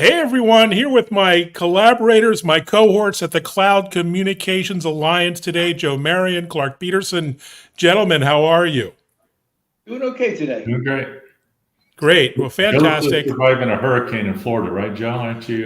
Hey everyone, here with my collaborators, my cohorts at the Cloud Communications Alliance today, Joe Marion, Clark Peterson. Gentlemen, how are you? Doing okay today. Doing great. Great. Well, Joe's fantastic. surviving a hurricane in Florida, right, Joe? Aren't you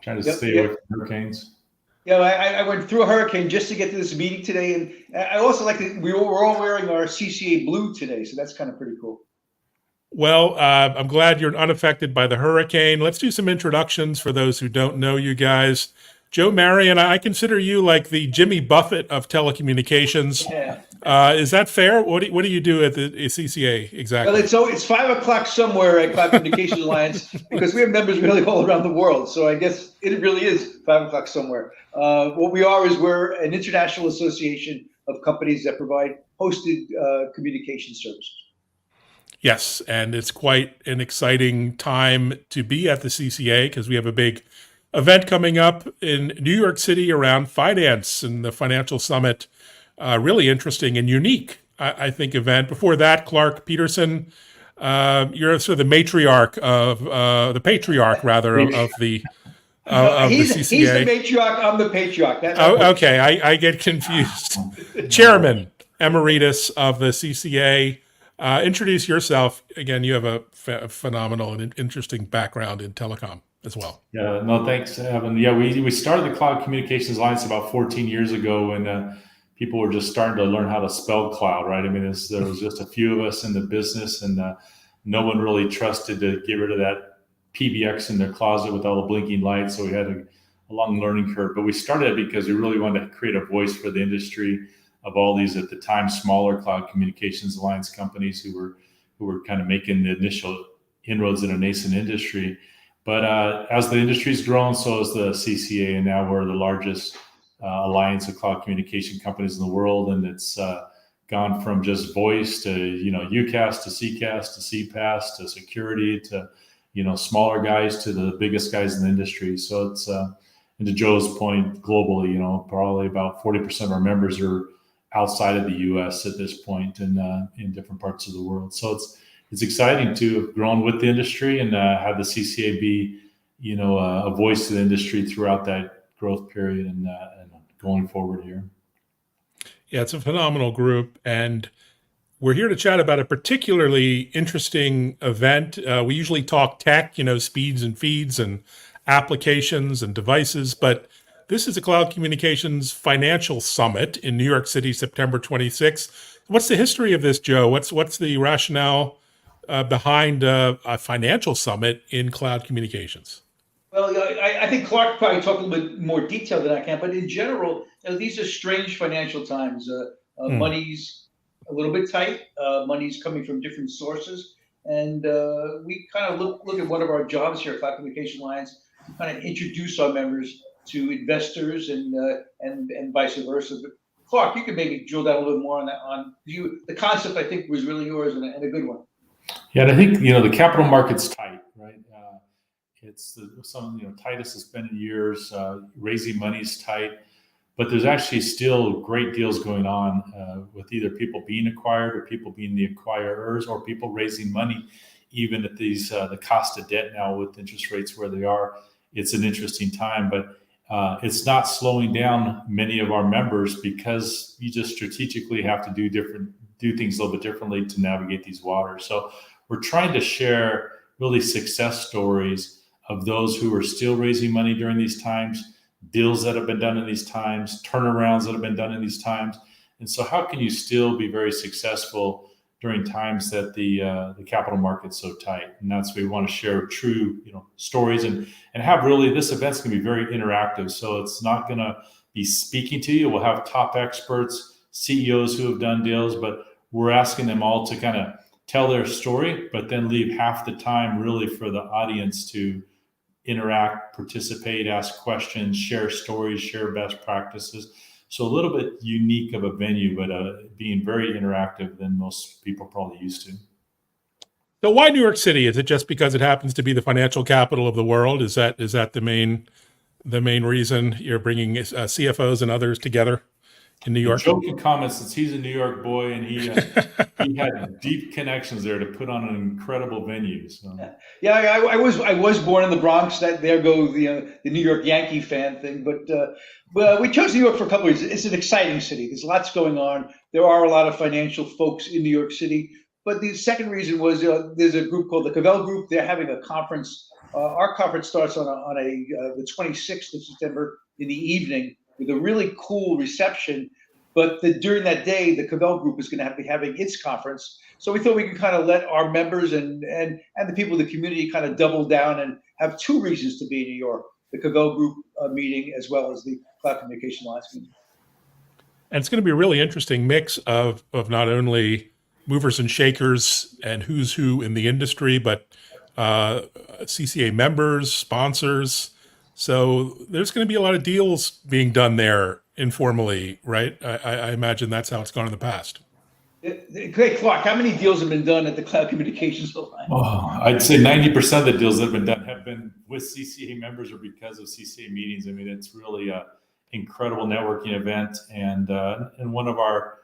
trying to Yep, stay away yep. from hurricanes? Yeah, I went through a hurricane just to get to this meeting today, and I also like that we're all wearing our CCA blue today, so that's kind of pretty cool. Well, I'm glad you're unaffected by the hurricane. Let's do some introductions for those who don't know you guys. Joe Marion, I consider you like the Jimmy Buffett of telecommunications. Yeah. Is that fair? What do you do at the CCA Well, exactly? it's 5 o'clock somewhere at Cloud Communications Alliance because we have members really all around the world. So I guess it really is 5 o'clock somewhere. What we are is we're an international association of companies that provide hosted communication services. Yes, and it's quite an exciting time to be at the CCA because we have a big event coming up in New York City around finance and the financial summit. Really interesting and unique, I think, event. Before that, Clark Peterson, you're sort of the matriarch of the patriarch, rather, of the He's the CCA. matriarch. I'm the patriarch. That Oh, works. okay, I get confused. Chairman emeritus of the CCA. Introduce yourself again. You have a phenomenal and interesting background in telecom as well. Yeah, no, thanks, Evan. Yeah, we started the Cloud Communications Alliance about 14 years ago when people were just starting to learn how to spell cloud, right? I mean, there was just a few of us in the business, and no one really trusted to get rid of that PBX in their closet with all the blinking lights. So we had a long learning curve. But we started it because we really wanted to create a voice for the industry of all these at the time smaller Cloud Communications Alliance companies who were kind of making the initial inroads in a nascent industry. But as the industry's grown, so has the CCA, and now we're the largest alliance of cloud communication companies in the world, and it's gone from just voice to UCaaS to CCaaS to CPaaS to security to smaller guys to the biggest guys in the industry. So it's and to Joe's point, globally, probably about 40% of our members are outside of the U.S. at this point, and in different parts of the world. So it's exciting to have grown with the industry and have the CCA be, a voice to the industry throughout that growth period and going forward here. Yeah, it's a phenomenal group, and we're here to chat about a particularly interesting event. We usually talk tech, speeds and feeds and applications and devices, but this is a Cloud Communications Financial Summit in New York City, September 26th. What's the history of this, Joe? What's the rationale behind a financial summit in cloud communications? Well, I think Clark probably talk a little bit more detail than I can, but in general, these are strange financial times. Hmm. Money's a little bit tight. Money's coming from different sources, and we kind of look at one of our jobs here at Cloud Communication Alliance to kind of introduce our members to investors and vice versa. But Clark, you could maybe drill down a little more on that. On you, the concept I think was really yours and a good one. Yeah, and I think the capital market's tight, right? It's some tightest it's been in years. Raising money is tight, but there's actually still great deals going on with either people being acquired or people being the acquirers or people raising money, even at these the cost of debt now with interest rates where they are. It's an interesting time, but it's not slowing down many of our members because you just strategically have to do things a little bit differently to navigate these waters. So we're trying to share really success stories of those who are still raising money during these times, deals that have been done in these times, turnarounds that have been done in these times. And so how can you still be very successful during times that the capital market's so tight? And that's we want to share true stories and have really this event's going to be very interactive. So it's not going to be speaking to you. We'll have top experts, CEOs who have done deals, but we're asking them all to kind of tell their story, but then leave half the time really for the audience to interact, participate, ask questions, share stories, share best practices. So a little bit unique of a venue, but being very interactive than most people probably used to. So why New York City? Is it just because it happens to be the financial capital of the world? Is that the main reason you're bringing CFOs and others together in New York? Joe can comment since he's a New York boy and he had deep connections there to put on an incredible venue. So Yeah, I was born in the Bronx. That there go the New York Yankee fan thing. But we chose New York for a couple of reasons. It's an exciting city. There's lots going on. There are a lot of financial folks in New York City. But the second reason was there's a group called the Cavell Group. They're having a conference. Our conference starts on the 26th of September in the evening with a really cool reception. But during that day, the Cavell Group is going to be having its conference. So we thought we could kind of let our members and the people in the community kind of double down and have two reasons to be in New York: the Cavell Group meeting as well as the Cloud Communication Alliance meeting. And it's going to be a really interesting mix of not only movers and shakers and who's who in the industry, but CCA members, sponsors. So there's going to be a lot of deals being done there informally, right? I imagine that's how it's gone in the past. Great, Clark, how many deals have been done at the Cloud Communications Alliance? oh, I'd say 90% of the deals that have been done have been with CCA members or because of CCA meetings. I mean, it's really a incredible networking event, and one of our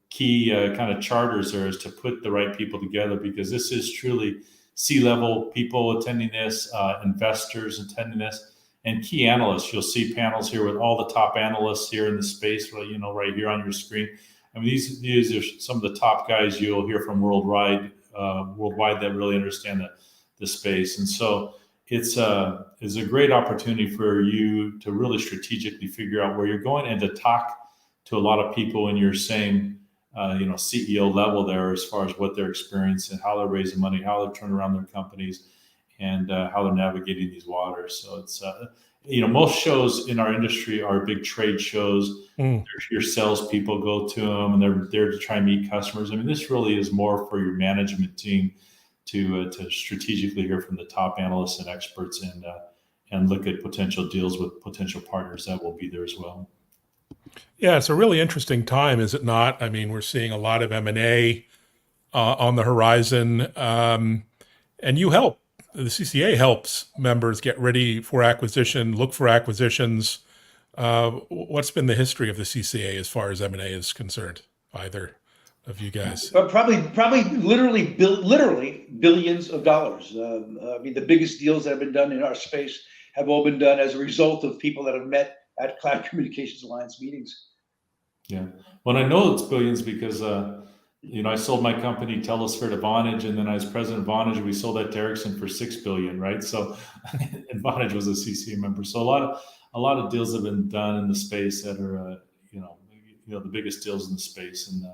key kind of charters there is to put the right people together, because this is truly C-level people attending this, investors attending this, and key analysts. You'll see panels here with all the top analysts here in the space, right here on your screen. I mean, these are some of the top guys you'll hear from worldwide that really understand the space. And so it's a great opportunity for you to really strategically figure out where you're going and to talk to a lot of people in your same CEO level there, as far as what they're experiencing, how they're raising money, how they're turning around their companies, and how they're navigating these waters. So it's most shows in our industry are big trade shows. Your salespeople go to them, and they're there to try and meet customers. I mean, this really is more for your management team to strategically hear from the top analysts and experts, and look at potential deals with potential partners that will be there as well. Yeah, it's a really interesting time, is it not? I mean, we're seeing a lot of M&A on the horizon, and you help. The CCA helps members get ready for acquisition, look for acquisitions. What's been the history of the CCA as far as M&A is concerned, either of you guys? But probably literally billions of dollars. I mean, the biggest deals that have been done in our space have all been done as a result of people that have met at Cloud Communications Alliance meetings. Yeah. Well, I know it's billions because, I sold my company Telesphere to Vonage, and then I was president of Vonage. We sold that to Ericsson for $6 billion, right? So, and Vonage was a CCA member. So a lot of deals have been done in the space that are, the biggest deals in the space. And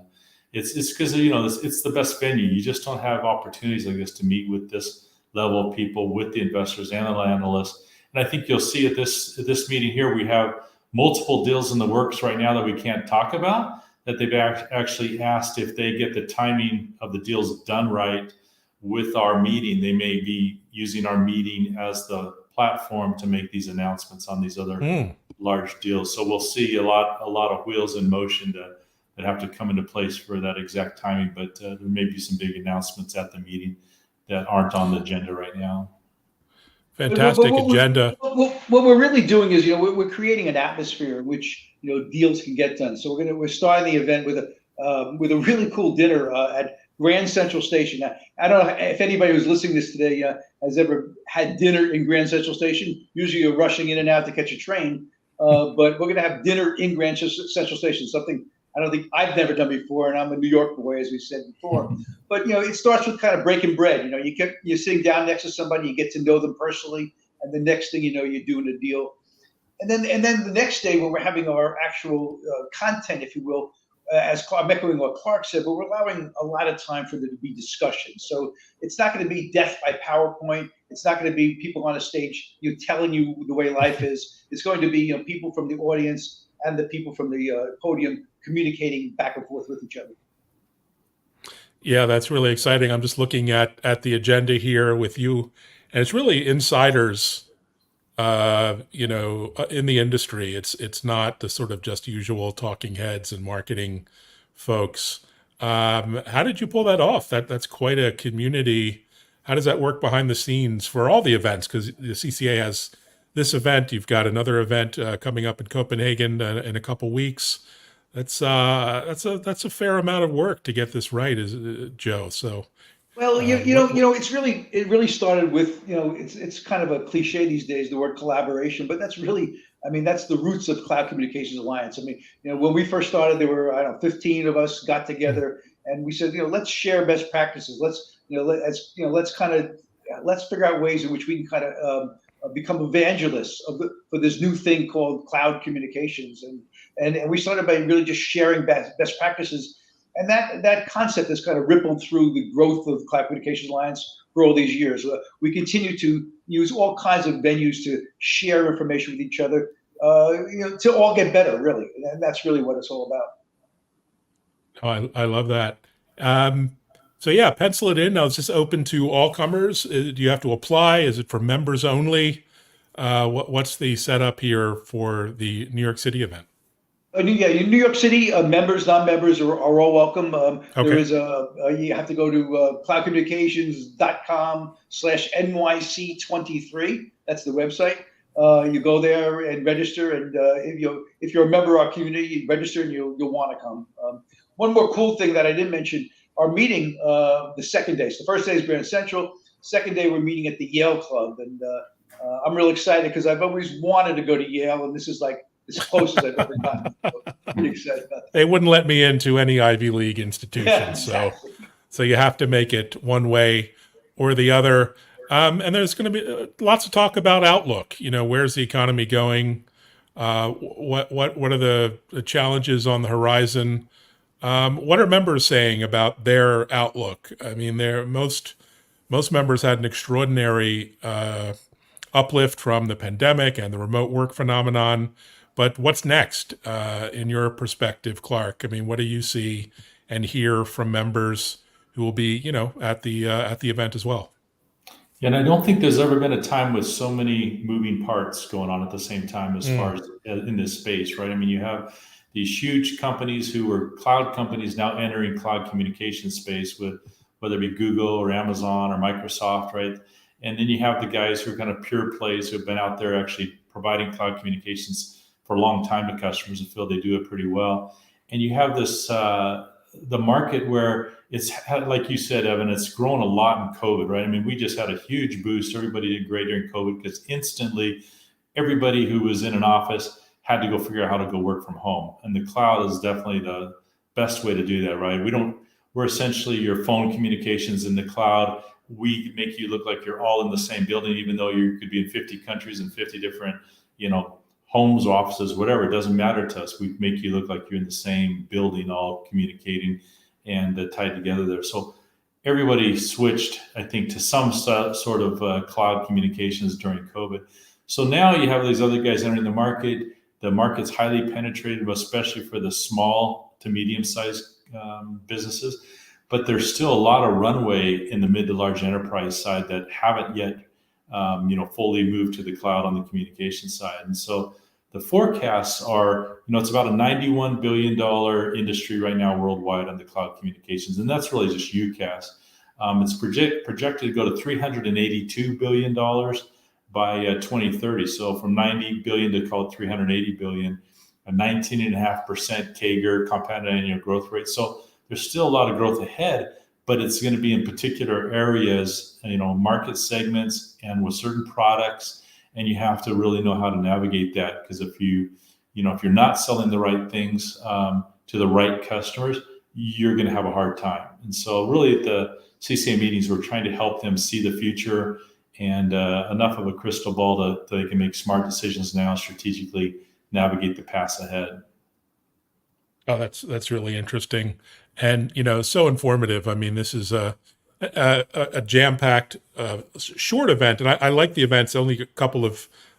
it's because, it's the best venue. You just don't have opportunities like this to meet with this level of people, with the investors and the analysts. And I think you'll see at this meeting here, we have multiple deals in the works right now that we can't talk about, that they've actually asked if they get the timing of the deals done right with our meeting. They may be using our meeting as the platform to make these announcements on these other large deals. So we'll see a lot of wheels in motion that have to come into place for that exact timing. But there may be some big announcements at the meeting that aren't on the agenda right now. Fantastic agenda. What we're really doing is, we're creating an atmosphere in which deals can get done. So we're starting the event with a really cool dinner at Grand Central Station. Now, I don't know if anybody who's listening to this today has ever had dinner in Grand Central Station. Usually you're rushing in and out to catch a train, but we're going to have dinner in Grand Central Station. Something I don't think I've never done before, and I'm a New York boy, as we said before. But it starts with kind of breaking bread. You're sitting down next to somebody, you get to know them personally, and the next thing you know, you're doing a deal. And then the next day, when we're having our actual content, if you will, I'm echoing what Clark said, but we're allowing a lot of time for there to be discussion. So it's not going to be death by PowerPoint. It's not going to be people on a stage telling you the way life is. It's going to be people from the audience and the people from the podium communicating back and forth with each other. Yeah, that's really exciting. I'm just looking at the agenda here with you, and it's really insiders, in the industry. It's not the sort of just usual talking heads and marketing folks. How did you pull that off? That's quite a community. How does that work behind the scenes for all the events? Because the CCA has this event. You've got another event coming up in Copenhagen in a couple weeks. That's a fair amount of work to get this right, is Joe. So Well, what, it really started with, it's kind of a cliche these days, the word collaboration, but that's really, I mean, that's the roots of Cloud Communications Alliance. I mean, when we first started, there were, I don't know, 15 of us got together and we said, let's share best practices. Let's figure out ways in which we can kind of become evangelists for this new thing called cloud communications. And we started by really just sharing best practices. And that concept has kind of rippled through the growth of Cloud Communications Alliance for all these years. We continue to use all kinds of venues to share information with each other, to all get better, really. And that's really what it's all about. I love that. So yeah, pencil it in. Now, is this open to all comers? Do you have to apply? Is it for members only? What's the setup here for the New York City event? Yeah, in New York City, members, non-members are all welcome. Okay. There is you have to go to cloudcommunications.com/NYC23. That's the website. You go there and register, and if you're a member of our community, you register and you'll want to come. One more cool thing that I didn't mention: our meeting the second day. So the first day is Grand Central. Second day we're meeting at the Yale Club, and I'm real excited because I've always wanted to go to Yale, and this is like as close as I've ever gotten. So pretty excited about that. They wouldn't let me into any Ivy League institution, Yeah, exactly. so you have to make it one way or the other. And there's going to be lots of talk about outlook. Where's the economy going? What are the challenges on the horizon? What are members saying about their outlook? I mean, most members had an extraordinary uplift from the pandemic and the remote work phenomenon. But what's next in your perspective, Clark? I mean, what do you see and hear from members who will be, at the event as well? Yeah, and I don't think there's ever been a time with so many moving parts going on at the same time as far as in this space, right? I mean, you have these huge companies who were cloud companies now entering cloud communication space, with whether it be Google or Amazon or Microsoft, right? And then you have the guys who are kind of pure plays who have been out there actually providing cloud communications for a long time to customers and feel they do it pretty well. And you have this, the market where it's, like you said, Evan, it's grown a lot in COVID, right? I mean, we just had a huge boost. Everybody did great during COVID because instantly everybody who was in an office had to go figure out how to go work from home. And the cloud is definitely the best way to do that, right? We're essentially your phone communications in the cloud. We make you look like you're all in the same building, even though you could be in 50 countries and 50 different, homes, offices, whatever. It doesn't matter to us. We make you look like you're in the same building, all communicating and tied together there. So everybody switched, I think, to some sort of cloud communications during COVID. So now you have these other guys entering the market. The market's highly penetrated, especially for the small to medium-sized businesses. But there's still a lot of runway in the mid to large enterprise side that haven't yet, fully moved to the cloud on the communication side. And so the forecasts are, it's about a $91 billion industry right now worldwide on the cloud communications. And that's really just UCaaS. It's projected to go to $382 billion by 2030. So from 90 billion to call it 380 billion, a 19.5% CAGR, compounded annual growth rate. So there's still a lot of growth ahead, but it's going to be in particular areas, market segments and with certain products. And you have to really know how to navigate that, because if you're not selling the right things to the right customers, you're going to have a hard time. And so really at the CCA meetings, we're trying to help them see the future and enough of a crystal ball that they can make smart decisions now, strategically navigate the paths ahead. Oh, that's really interesting, and so informative. I mean, this is a jam-packed, short event, and I like the events. Only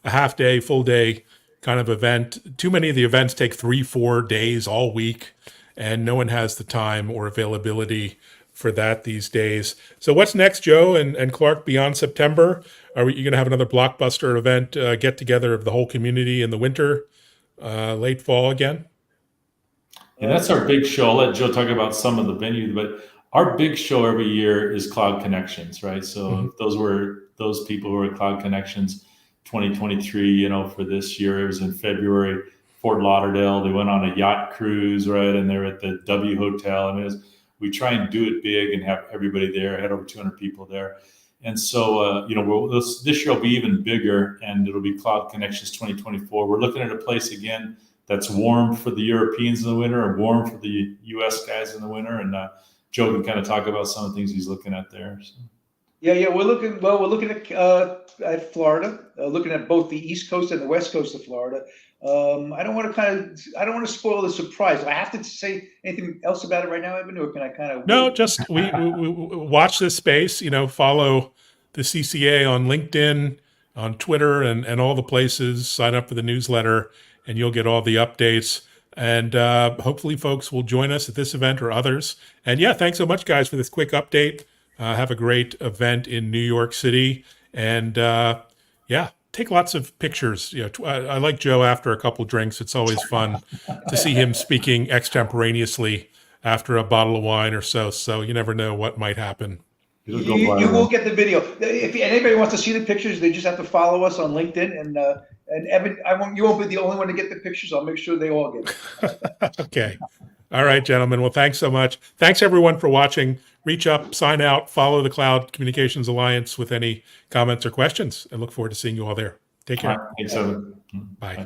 a half day, full day kind of event. Too many of the events take 3-4 days all week, and no one has the time or availability for that these days. So what's next, Joe and Clark, beyond September? Are you going to have another blockbuster event, get together of the whole community in the winter, late fall again? And that's our big show. I'll let Joe talk about some of the venues, but our big show every year is Cloud Connections, right? So those people who are at Cloud Connections, 2023, you know, for this year. It was in February, Fort Lauderdale. They went on a yacht cruise, right? And they're at the W Hotel. I mean, we try and do it big and have everybody there. I had over 200 people there. And so, you know, this year will be even bigger, and it'll be Cloud Connections 2024. We're looking at a place, again, that's warm for the Europeans in the winter and warm for the U.S. guys in the winter. And Joe can kind of talk about some of the things he's looking at there. So. Yeah, we're looking at Florida, looking at both the East Coast and the West Coast of Florida. I don't want to spoil the surprise. Do I have to say anything else about it right now, Evan, or can I kind of? No, just we watch this space. You know, follow the CCA on LinkedIn, on Twitter, and all the places. Sign up for the newsletter, and you'll get all the updates. And hopefully, folks will join us at this event or others. And yeah, thanks so much, guys, for this quick update. Have a great event in New York City, and yeah, take lots of pictures. You know, I like Joe after a couple drinks. It's always fun to see him speaking extemporaneously after a bottle of wine or so. So you never know what might happen. You will get the video. If anybody wants to see the pictures, they just have to follow us on LinkedIn. And Evan, you won't be the only one to get the pictures. I'll make sure they all get it. Okay. All right, gentlemen. Well, thanks so much. Thanks, everyone, for watching. Reach up, sign out, follow the Cloud Communications Alliance with any comments or questions, and look forward to seeing you all there. Take care. Thanks, Evan. Bye.